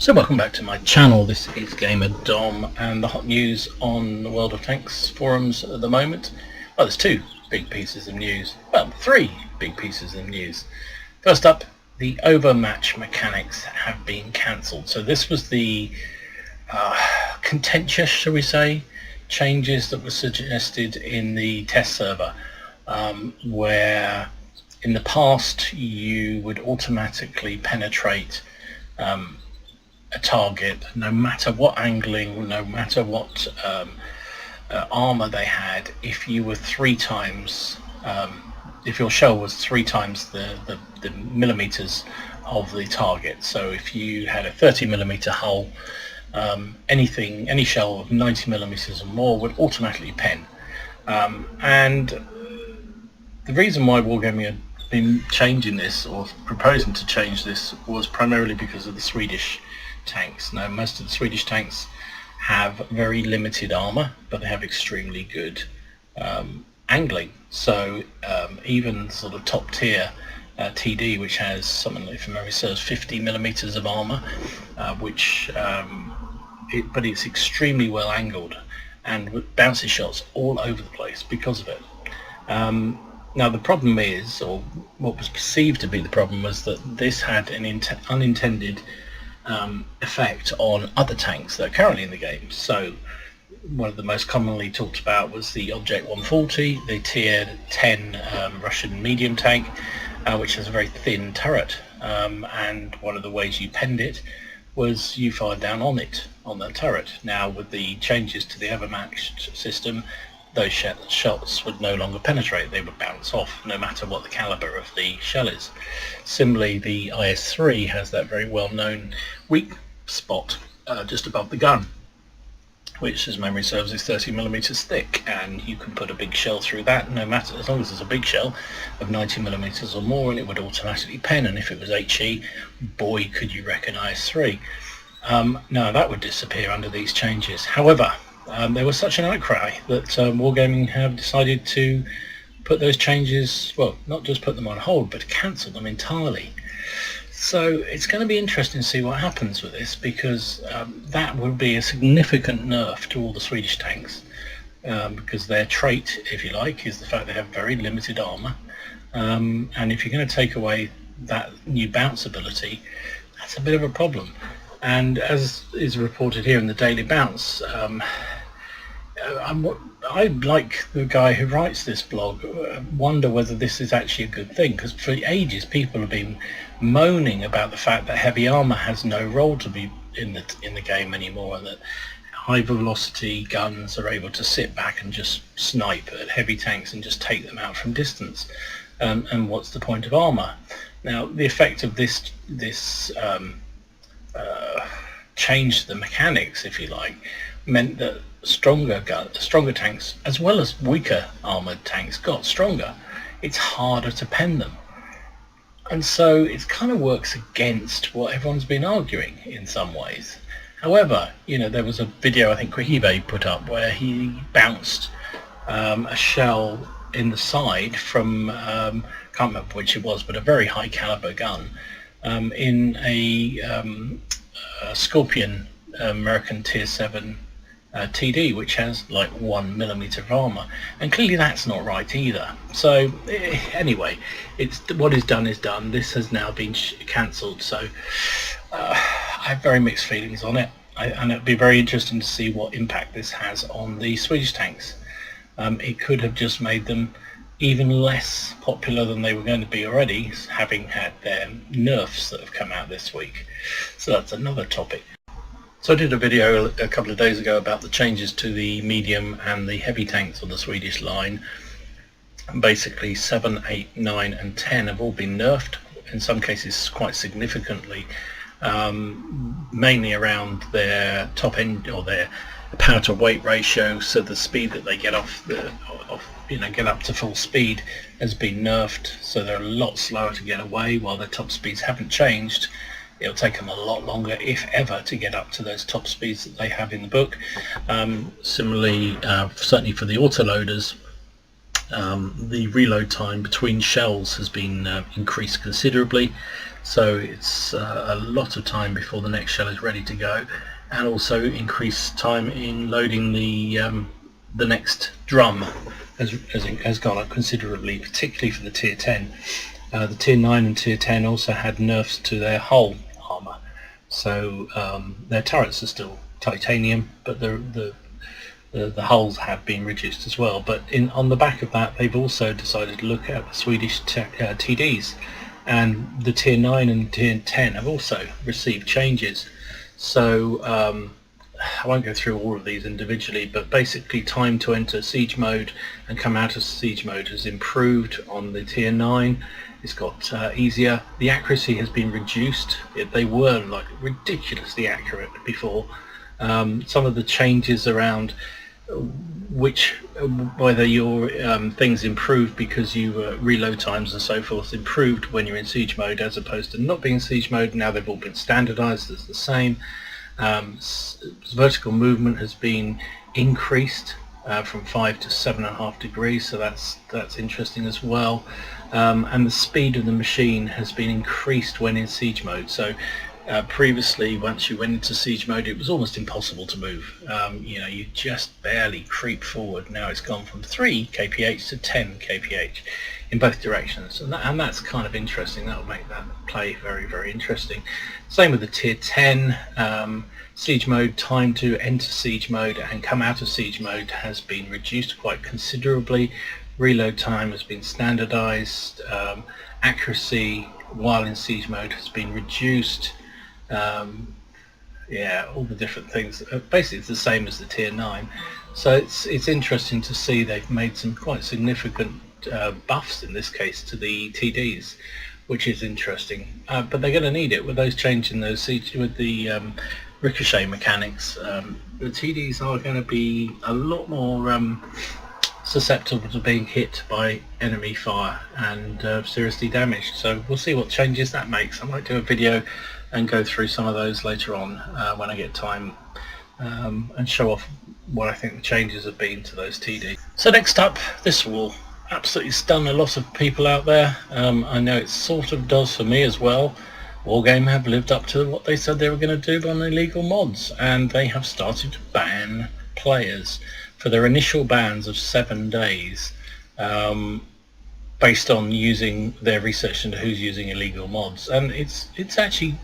So welcome back to my channel. This is Gamer Dom, and the hot news on the World of Tanks forums at the moment. Well, there's two big pieces of news. Well, three big pieces of news. First up, the overmatch mechanics have been cancelled. So this was the contentious, shall we say, changes that were suggested in the test server, where in the past you would automatically penetrate a target no matter what angling, no matter what armor they had, if you were three times, if your shell was three times the millimeters of the target. So if you had a 30 millimeter hull, any shell of 90 millimeters or more would automatically pen. And the reason why Wargaming had been changing this, or proposing to change this, was primarily because of the Swedish tanks. Now, most of the Swedish tanks have very limited armor, but they have extremely good angling. So even sort of top tier TD, which has something, if memory serves, 50 millimeters of armor, but it's extremely well angled and with bouncy shots all over the place because of it. Now the problem is, or what was perceived to be the problem, was that this had an unintended effect on other tanks that are currently in the game. So one of the most commonly talked about was the Object 140, the tier 10 Russian medium tank, which has a very thin turret, and one of the ways you penned it was you fired down on that turret. Now with the changes to the overmatched system, those shots would no longer penetrate. They would bounce off no matter what the caliber of the shell is. Similarly, the IS-3 has that very well-known weak spot just above the gun, which, as memory serves, is 30 millimeters thick, and you can put a big shell through that, no matter, as long as it's a big shell of 90 millimeters or more, and it would automatically pen. And if it was HE, boy, could you recognize 3. Now that would disappear under these changes. However, there was such an outcry that Wargaming have decided to put those changes, well, not just put them on hold, but cancel them entirely. So it's going to be interesting to see what happens with this, because that would be a significant nerf to all the Swedish tanks, because their trait, if you like, is the fact they have very limited armor, and if you're going to take away that new bounce ability, that's a bit of a problem. And as is reported here in the Daily Bounce, I, like the guy who writes this blog, wonder whether this is actually a good thing, because for ages people have been moaning about the fact that heavy armor has no role to be in the game anymore, and that high velocity guns are able to sit back and just snipe at heavy tanks and just take them out from distance. And what's the point of armor? Now, the effect of this change to the mechanics, if you like, meant that stronger tanks, as well as weaker armored tanks, got stronger. It's harder to pen them, and so it kind of works against what everyone's been arguing in some ways. However, you know, there was a video I think Quihive put up where he bounced a shell in the side from can't remember which it was, but a very high caliber gun in a Scorpion American tier 7 TD, which has like 1 millimeter of armor, and clearly that's not right either. So anyway, it's what is done is done. This has now been cancelled, so I have very mixed feelings on it, and it'd be very interesting to see what impact this has on the Swedish tanks. It could have just made them even less popular than they were going to be already, having had their nerfs that have come out this week. So that's another topic. So I did a video a couple of days ago about the changes to the medium and the heavy tanks on the Swedish line. And basically 7, 8, 9 and 10 have all been nerfed, in some cases quite significantly, mainly around their top end, or their power to weight ratio, so the speed that they get get up to full speed has been nerfed, so they're a lot slower to get away. While their top speeds haven't changed, it'll take them a lot longer, if ever, to get up to those top speeds that they have in the book. Similarly, certainly for the autoloaders, the reload time between shells has been increased considerably, so it's a lot of time before the next shell is ready to go, and also increased time in loading the next drum has gone up considerably, particularly for the tier 10. The tier 9 and tier 10 also had nerfs to their hull armor, so their turrets are still titanium, but the hulls have been reduced as well. But on the back of that, they've also decided to look at the Swedish TDs, and the tier 9 and tier 10 have also received changes. So I won't go through all of these individually, but basically time to enter siege mode and come out of siege mode has improved on the tier 9. It's got easier. The accuracy has been reduced. They were like ridiculously accurate before. Some of the changes around whether your things improved because you reload times and so forth improved when you're in siege mode as opposed to not being in siege mode. Now they've all been standardized as the same. Vertical movement has been increased from 5 to 7.5 degrees, so that's interesting as well. And the speed of the machine has been increased when in siege mode. So previously, once you went into siege mode, it was almost impossible to move. You just barely creep forward. Now it's gone from 3 kph to 10 kph in both directions, and that's kind of interesting. That will make that play very, very interesting. Same with the tier 10. Siege mode, time to enter siege mode and come out of siege mode has been reduced quite considerably. Reload time has been standardized. Accuracy while in siege mode has been reduced. Yeah, all the different things. Basically it's the same as the tier 9. So it's interesting to see they've made some quite significant buffs in this case to the TDs, which is interesting. But they're going to need it with those changing those siege with the ricochet mechanics. The TDs are going to be a lot more susceptible to being hit by enemy fire and seriously damaged. So we'll see what changes that makes. I might do a video and go through some of those later on when I get time, and show off what I think the changes have been to those TDs. So next up, this will absolutely stun a lot of people out there. I know it sort of does for me as well. Wargame have lived up to what they said they were going to do on illegal mods, and they have started to ban players for their initial bans of 7 days, based on using their research into who's using illegal mods, and it's actually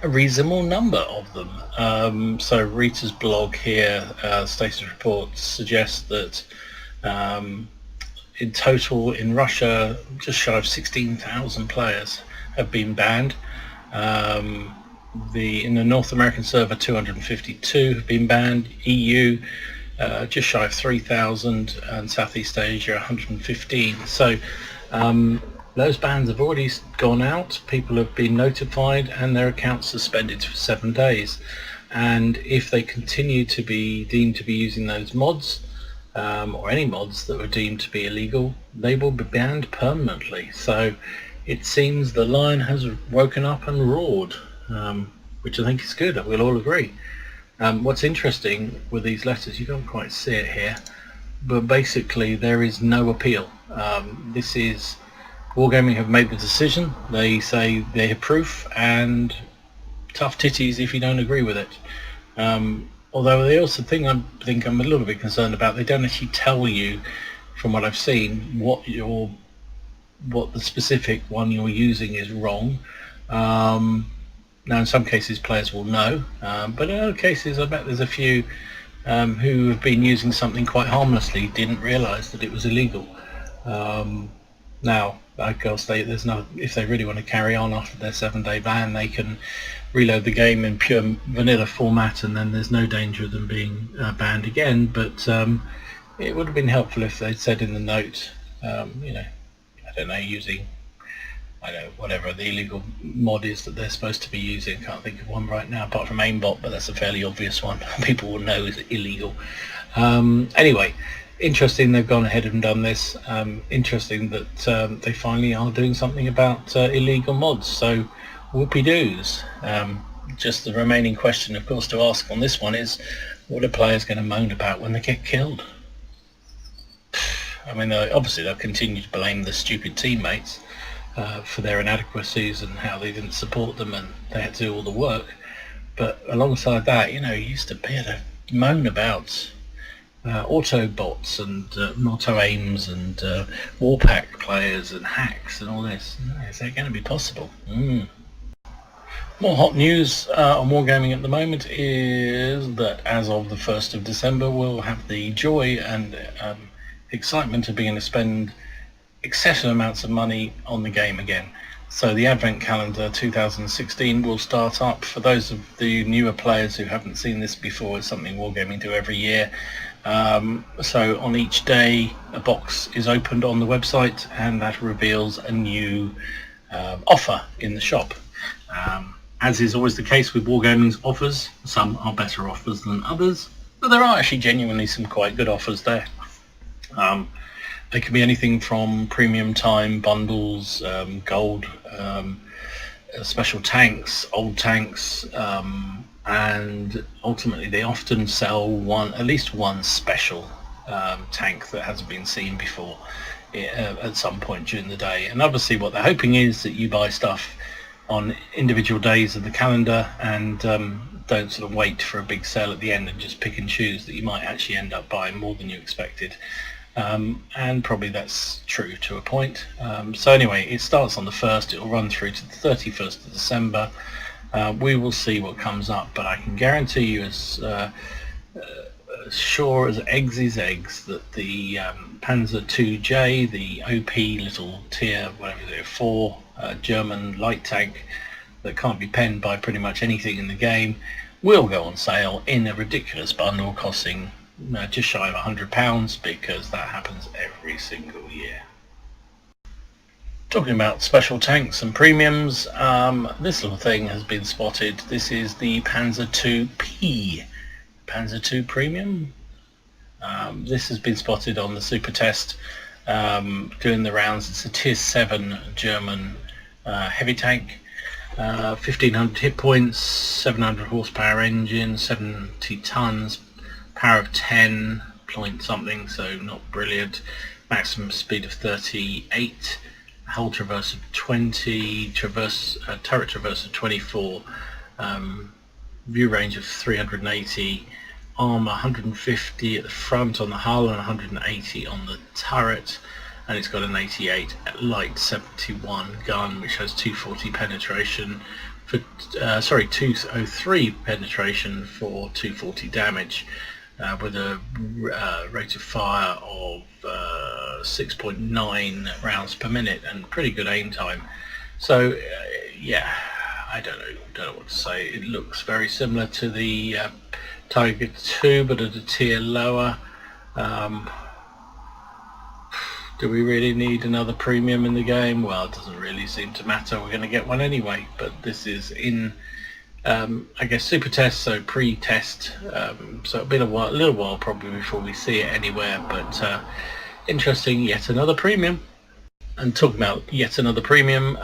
a reasonable number of them. So Rita's blog here, status report, suggests that in total in Russia just shy of 16,000 players have been banned. In the North American server 252 have been banned, EU just shy of 3,000, and Southeast Asia 115. So those bans have already gone out, people have been notified, and their accounts suspended for 7 days. And if they continue to be deemed to be using those mods, or any mods that were deemed to be illegal, they will be banned permanently. So it seems the lion has woken up and roared, which I think is good. We'll all agree. What's interesting with these letters, you can't quite see it here, but basically there is no appeal. This is Wargaming have made the decision. They say they have proof, and tough titties if you don't agree with it. Although they also think I'm a little bit concerned about, they don't actually tell you, from what I've seen, what the specific one you're using is wrong. Now in some cases players will know, but in other cases I bet there's a few who have been using something quite harmlessly, didn't realise that it was illegal. Now I'll say there's no, if they really want to carry on after their 7-day ban, they can reload the game in pure vanilla format, and then there's no danger of them being banned again. But it would have been helpful if they'd said in the note, I don't know, using, whatever the illegal mod is that they're supposed to be using. I can't think of one right now apart from aimbot, but that's a fairly obvious one. People will know is illegal. Anyway, interesting they've gone ahead and done this. Interesting that they finally are doing something about illegal mods. So whoopie-doos. Just the remaining question, of course, to ask on this one is, what are players going to moan about when they get killed? I mean, obviously they'll continue to blame the stupid teammates for their inadequacies and how they didn't support them and they had to do all the work. But alongside that, you know, you used to be able to moan about auto bots and auto aims and warpack players and hacks and all this. Is that going to be possible? More hot news on Wargaming at the moment is that as of the 1st of December we'll have the joy and excitement of being able to spend excessive amounts of money on the game again. So the Advent Calendar 2016 will start up. For those of the newer players who haven't seen this before, it's something Wargaming do every year. So on each day a box is opened on the website and that reveals a new offer in the shop. As is always the case with Wargaming's offers, some are better offers than others, but there are actually genuinely some quite good offers there. They can be anything from premium time bundles, gold, special tanks, old tanks, and ultimately they often sell at least one special tank that hasn't been seen before at some point during the day. And obviously what they're hoping is that you buy stuff on individual days of the calendar and don't sort of wait for a big sale at the end and just pick and choose, that you might actually end up buying more than you expected. And probably that's true to a point. So anyway, it starts on the 1st, it will run through to the 31st of December. We will see what comes up, but I can guarantee you as sure as eggs is eggs that the Panzer 2J, the OP little tier, whatever it is, 4 German light tank that can't be penned by pretty much anything in the game, will go on sale in a ridiculous bundle costing just shy of £100, because that happens every single year. Talking about special tanks and premiums, this little thing has been spotted. This is the Panzer 2P, Panzer 2 Premium. This has been spotted on the Super Test doing the rounds. It's a Tier 7 German heavy tank, 1500 hit points, 700 horsepower engine, 70 tons, power of 10 point something, so not brilliant, maximum speed of 38, hull traverse of 20, turret traverse of 24, view range of 380, armor 150 at the front on the hull and 180 on the turret, and it's got an 88 light 71 gun which has 240 penetration for 203 penetration for 240 damage, with a rate of fire of 6.9 rounds per minute and pretty good aim time. So yeah, I don't know what to say. It looks very similar to the Tiger 2 but at a tier lower. Do we really need another premium in the game? Well, it doesn't really seem to matter. We're going to get one anyway, but this is in I guess super test, so pre-test, so it'll be a little while probably before we see it anywhere, but interesting, yet another premium. And talking about yet another premium,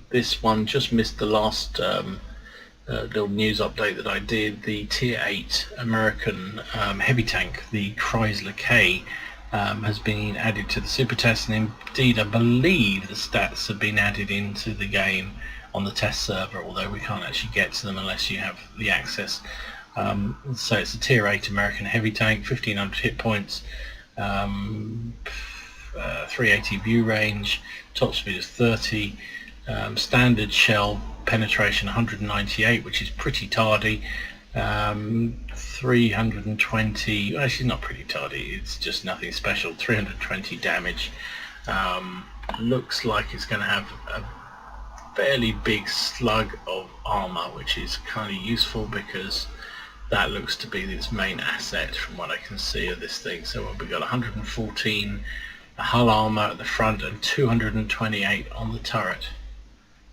this one just missed the last little news update that I did. The Tier 8 American heavy tank, the Chrysler K, has been added to the super test, and indeed I believe the stats have been added into the game on the test server, although we can't actually get to them unless you have the access. So it's a Tier 8 American heavy tank, 1500 hit points, 380 view range, top speed is 30, standard shell penetration 198, which is pretty tardy, 320, actually not pretty tardy, it's just nothing special, 320 damage. Looks like it's going to have a fairly big slug of armor, which is kind of useful because that looks to be its main asset from what I can see of this thing. So we've got 114 hull armor at the front and 228 on the turret,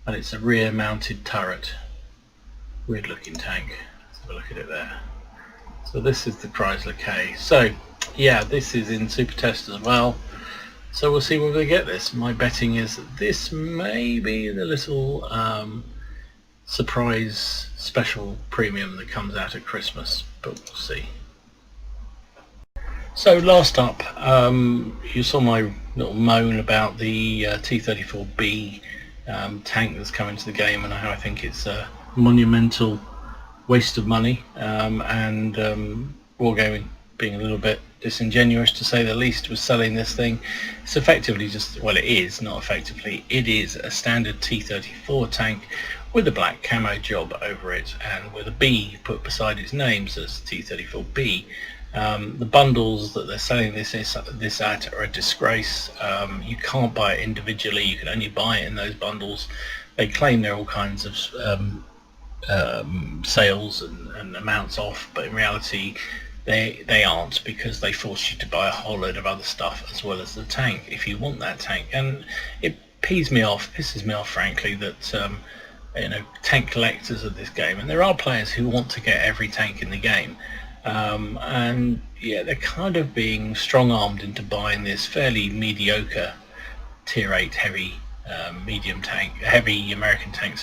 and it's a rear mounted turret. Weird looking tank. Let's have a look at it there. So this is the Chrysler K. So yeah, this is in super test as well, so we'll see whether we get this. My betting is that this may be the little surprise special premium that comes out at Christmas, but we'll see. So last up, you saw my little moan about the T-34B tank that's coming to the game, and how I think it's a monumental waste of money, and Wargaming being a little bit disingenuous, to say the least, was selling this thing. It's effectively just, well, it is not effectively, it is a standard T-34 tank with a black camo job over it and with a B put beside its name, so it's T-34B. The bundles that they're selling this at are a disgrace. You can't buy it individually, you can only buy it in those bundles. They claim there are all kinds of sales and amounts off, but in reality they aren't, because they force you to buy a whole load of other stuff as well as the tank if you want that tank. And it pisses me off frankly, that tank collectors of this game, and there are players who want to get every tank in the game, and yeah, they're kind of being strong-armed into buying this fairly mediocre tier 8 heavy heavy American tank,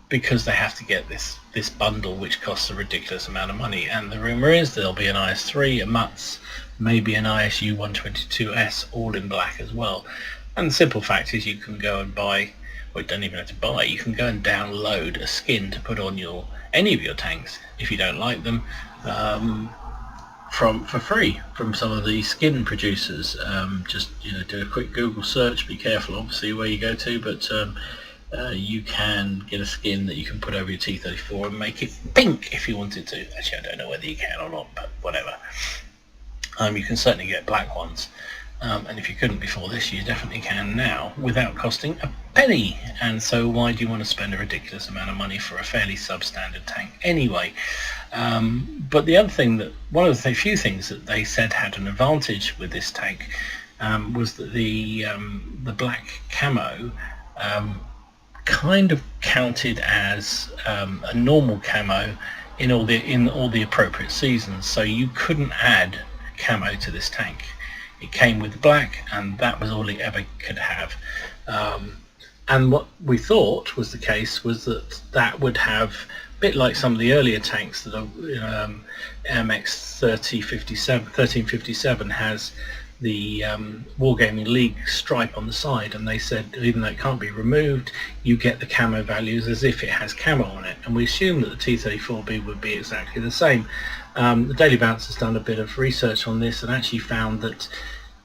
because they have to get this bundle, which costs a ridiculous amount of money. And the rumour is there'll be an IS-3, a MUTS, maybe an ISU 122S, all in black as well. And the simple fact is you can go and buy, well, you don't even have to buy, you can go and download a skin to put on any of your tanks if you don't like them, for free from some of the skin producers. Just do a quick Google search, be careful obviously where you go to, but you can get a skin that you can put over your T-34 and make it pink if you wanted to. Actually, I don't know whether you can or not, but whatever. You can certainly get black ones, and if you couldn't before this, you definitely can now without costing a penny. And so why do you want to spend a ridiculous amount of money for a fairly substandard tank anyway? But the other thing, one of the few things that they said had an advantage with this tank, was that the black camo kind of counted as a normal camo in all the appropriate seasons. So you couldn't add camo to this tank. It came with black, and that was all it ever could have. And what we thought was the case was that would have, a bit like some of the earlier tanks that are MX 1357 has the Wargaming League stripe on the side, and they said even though it can't be removed, you get the camo values as if it has camo on it, and we assume that the T-34B would be exactly the same. The Daily Bounce has done a bit of research on this and actually found that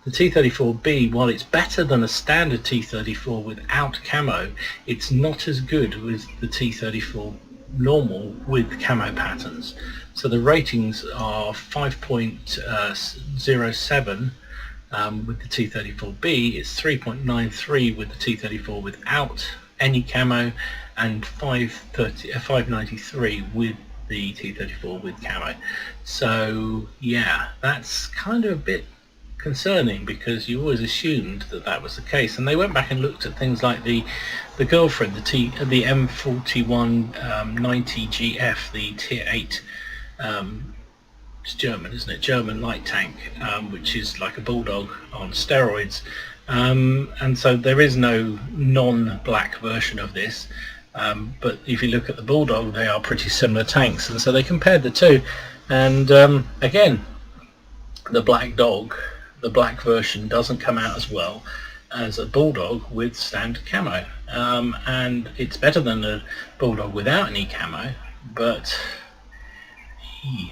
the T-34B, while it's better than a standard T-34 without camo, it's not as good with the T-34 normal with camo patterns. So the ratings are 5.07 with the T-34B, it's 3.93 with the T-34 without any camo, and 593 with the T-34 with camo. So yeah, that's kind of a bit concerning, because you always assumed that was the case. And they went back and looked at things like the girlfriend, the M41 90GF, the tier 8, it's German, isn't it? German light tank, which is like a bulldog on steroids. And so there is no non-black version of this. But if you look at the bulldog, they are pretty similar tanks, and so they compared the two. And again, the black dog, the black version, doesn't come out as well as a bulldog with standard camo, and it's better than a bulldog without any camo, but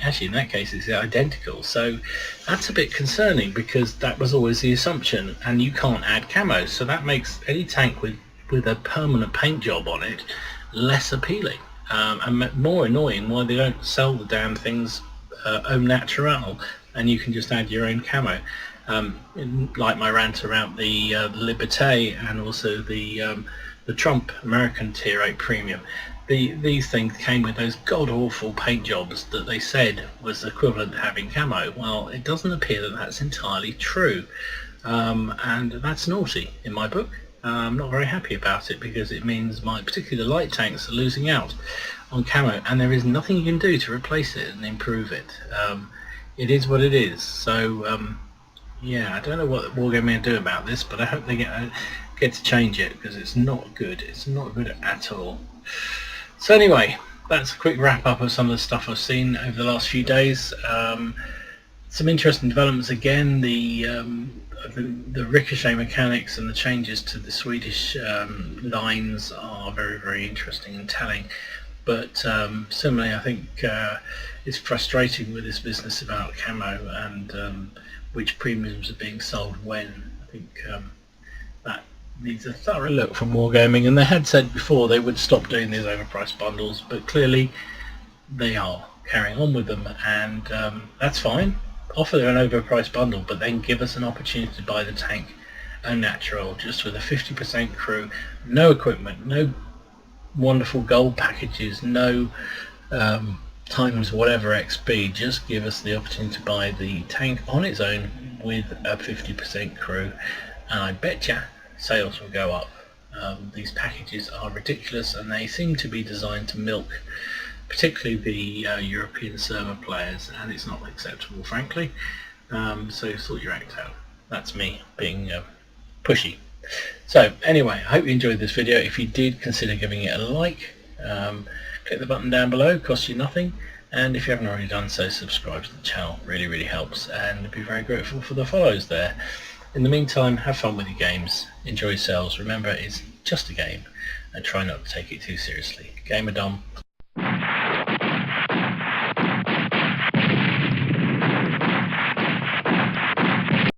actually in that case it's identical. So that's a bit concerning, because that was always the assumption, and you can't add camo, so that makes any tank with a permanent paint job on it less appealing, and more annoying why they don't sell the damn things au naturel and you can just add your own camo. Like my rant around the Liberté and also the Trump American Tier 8 Premium. These things came with those god-awful paint jobs that they said was equivalent to having camo. Well, it doesn't appear that that's entirely true, and that's naughty in my book. I'm not very happy about it, because it means particularly the light tanks are losing out on camo, and there is nothing you can do to replace it and improve it. It is what it is. So yeah, I don't know what Wargaming do about this, but I hope they get to change it, because it's not good. It's not good at all. So anyway, that's a quick wrap up of some of the stuff I've seen over the last few days. Some interesting developments again. The ricochet mechanics and the changes to the Swedish lines are very, very interesting and telling. But similarly, I think it's frustrating with this business about camo and which premiums are being sold when. I think that needs a thorough look from Wargaming, and they had said before they would stop doing these overpriced bundles, but clearly they are carrying on with them, and that's fine. Offer an overpriced bundle, but then give us an opportunity to buy the tank au natural, just with a 50% crew, no equipment, no wonderful gold packages, no times whatever XP. Just give us the opportunity to buy the tank on its own with a 50% crew, and I betcha sales will go up. These packages are ridiculous, and they seem to be designed to milk particularly the European server players, and it's not acceptable, frankly. So sort your act out. That's me being pushy. So anyway, I hope you enjoyed this video. If you did, consider giving it a like. Click the button down below, costs you nothing, and if you haven't already done so, subscribe to the channel. Really, really helps, and I'd be very grateful for the follows there. In the meantime, have fun with your games, enjoy yourselves. Remember, it's just a game, and try not to take it too seriously. Gamer Dom.